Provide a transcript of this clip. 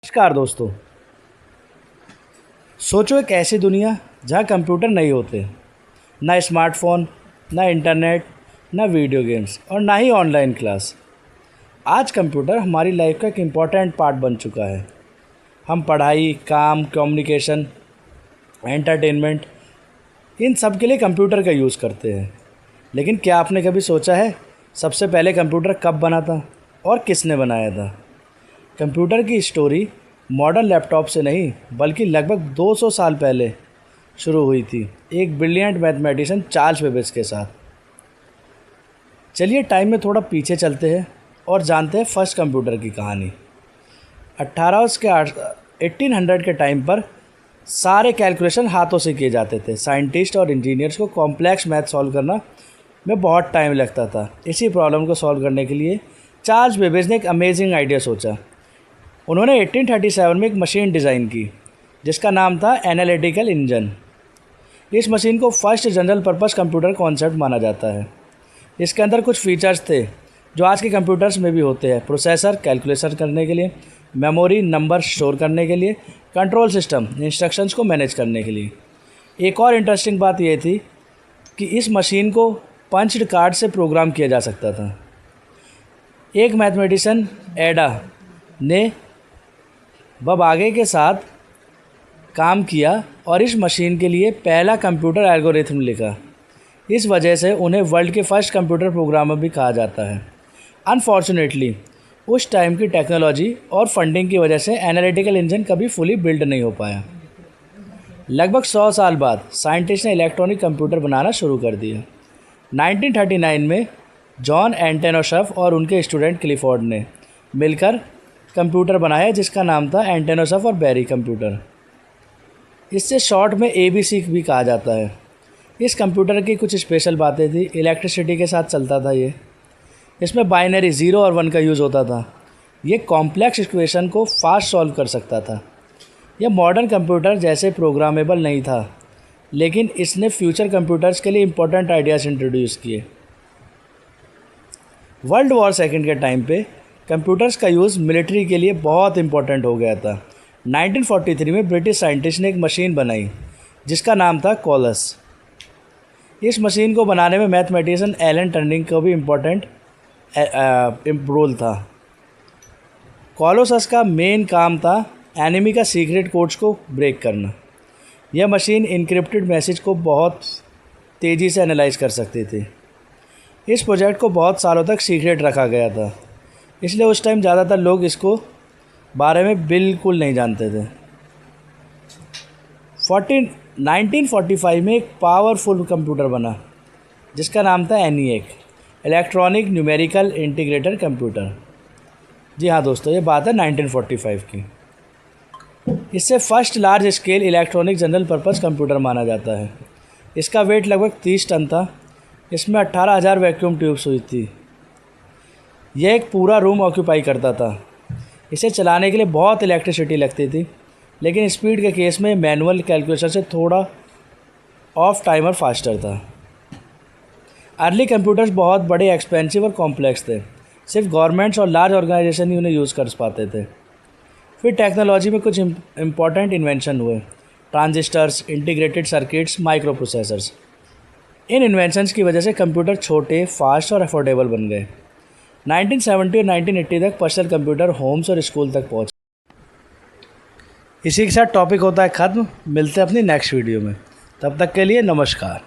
नमस्कार दोस्तों। सोचो एक ऐसी दुनिया जहाँ कंप्यूटर नहीं होते, ना स्मार्टफोन, ना इंटरनेट, ना वीडियो गेम्स और ना ही ऑनलाइन क्लास। आज कंप्यूटर हमारी लाइफ का एक इम्पॉर्टेंट पार्ट बन चुका है। हम पढ़ाई, काम, कम्युनिकेशन, एंटरटेनमेंट, इन सब के लिए कंप्यूटर का यूज़ करते हैं। लेकिन क्या आपने कभी सोचा है सबसे पहले कंप्यूटर कब बना था और किसने बनाया था? कंप्यूटर की स्टोरी मॉडर्न लैपटॉप से नहीं बल्कि लगभग 200 साल पहले शुरू हुई थी, एक ब्रिलियंट मैथमेटिशियन चार्ल्स बेबेज के साथ। चलिए टाइम में थोड़ा पीछे चलते हैं और जानते हैं फर्स्ट कंप्यूटर की कहानी। 1800 के टाइम पर सारे कैलकुलेशन हाथों से किए जाते थे। साइंटिस्ट और इंजीनियर्स को कॉम्प्लेक्स मैथ सॉल्व करना में बहुत टाइम लगता था। इसी प्रॉब्लम को सॉल्व करने के लिए चार्ल्स बेबेज ने एक अमेजिंग आइडिया सोचा। उन्होंने 1837 में एक मशीन डिज़ाइन की जिसका नाम था एनालिटिकल इंजन। इस मशीन को first general purpose computer concept माना जाता है। इसके अंदर कुछ फीचर्स थे जो आज के कंप्यूटर्स में भी होते हैं। प्रोसेसर कैलकुलेशन करने के लिए, मेमोरी नंबर स्टोर करने के लिए, कंट्रोल सिस्टम इंस्ट्रक्शंस को मैनेज करने के लिए। एक और इंटरेस्टिंग बात यह थी कि इस मशीन को पंच्ड कार्ड से प्रोग्राम किया जा सकता था। एक मैथमेटिशियन एडा ने बब आगे के साथ काम किया और इस मशीन के लिए पहला कंप्यूटर एल्गोरिथम लिखा। इस वजह से उन्हें वर्ल्ड के फर्स्ट कंप्यूटर प्रोग्रामर भी कहा जाता है। अनफॉर्चुनेटली उस टाइम की टेक्नोलॉजी और फंडिंग की वजह से एनालिटिकल इंजन कभी फुली बिल्ड नहीं हो पाया। लगभग 100 साल बाद साइंटिस्ट ने इलेक्ट्रॉनिक कंप्यूटर बनाना शुरू कर दिया। 1939 में जॉन एंटेनोशफ और उनके स्टूडेंट क्लिफोर्ड ने मिलकर कंप्यूटर बनाया जिसका नाम था एंटेनोशफ और बेरी कंप्यूटर। इससे शॉर्ट में ABC भी कहा जाता है। इस कंप्यूटर की कुछ स्पेशल बातें थी। इलेक्ट्रिसिटी के साथ चलता था ये। इसमें बाइनरी 0 और 1 का यूज़ होता था। ये कॉम्प्लेक्स इक्वेशन को फास्ट सॉल्व कर सकता था। यह मॉडर्न कंप्यूटर जैसे प्रोग्रामेबल नहीं था, लेकिन इसने फ्यूचर कंप्यूटर्स के लिए इम्पोर्टेंट आइडियाज़ इंट्रोड्यूस किए। वर्ल्ड वॉर सेकेंड के टाइम पे कंप्यूटर्स का यूज़ मिलिट्री के लिए बहुत इंपॉर्टेंट हो गया था। 1943 में ब्रिटिश साइंटिस्ट ने एक मशीन बनाई जिसका नाम था कोलस। इस मशीन को बनाने में मैथमेटिशियन एलन टर्निंग का भी इम्पोर्टेंट रोल था। कोलोसस का मेन काम था एनिमी का सीक्रेट कोड्स को ब्रेक करना। यह मशीन इनक्रिप्टेड मैसेज को बहुत तेज़ी से एनालाइज कर सकती थी। इस प्रोजेक्ट को बहुत सालों तक सीक्रेट रखा गया था, इसलिए उस टाइम ज़्यादातर लोग इसको बारे में बिल्कुल नहीं जानते थे। 1945 में एक पावरफुल कंप्यूटर बना जिसका नाम था ENIAC, electronic numerical integrator computer. जी हाँ दोस्तों, ये बात है 1945 की। इससे first large scale electronic general purpose computer माना जाता है। इसका वेट लगभग 30 टन था। इसमें 18,000 वैक्यूम ट्यूब्स हुई थी। यह एक पूरा रूम ऑक्यूपाई करता था। इसे चलाने के लिए बहुत इलेक्ट्रिसिटी लगती थी, लेकिन स्पीड के केस में मैनुअल कैलकुलेशन से थोड़ा ऑफ टाइमर फास्टर था। अर्ली कंप्यूटर्स बहुत बड़े, एक्सपेंसिव और कॉम्प्लेक्स थे। सिर्फ गवर्नमेंट्स और लार्ज ऑर्गेनाइजेशन ही उन्हें यूज़ कर पाते थे। फिर टेक्नोलॉजी में कुछ इम्पॉर्टेंट इन्वेंशन हुए। Transistors, integrated circuits, microprocessors. इन इन्वेंशंस की वजह से कंप्यूटर छोटे, फास्ट और अफोर्डेबल बन गए। 1970 और 1980 तक पर्सनल कंप्यूटर होम्स और स्कूल तक पहुँचे। इसी के साथ टॉपिक होता है ख़त्म। मिलते हैं अपनी नेक्स्ट वीडियो में। तब तक के लिए नमस्कार।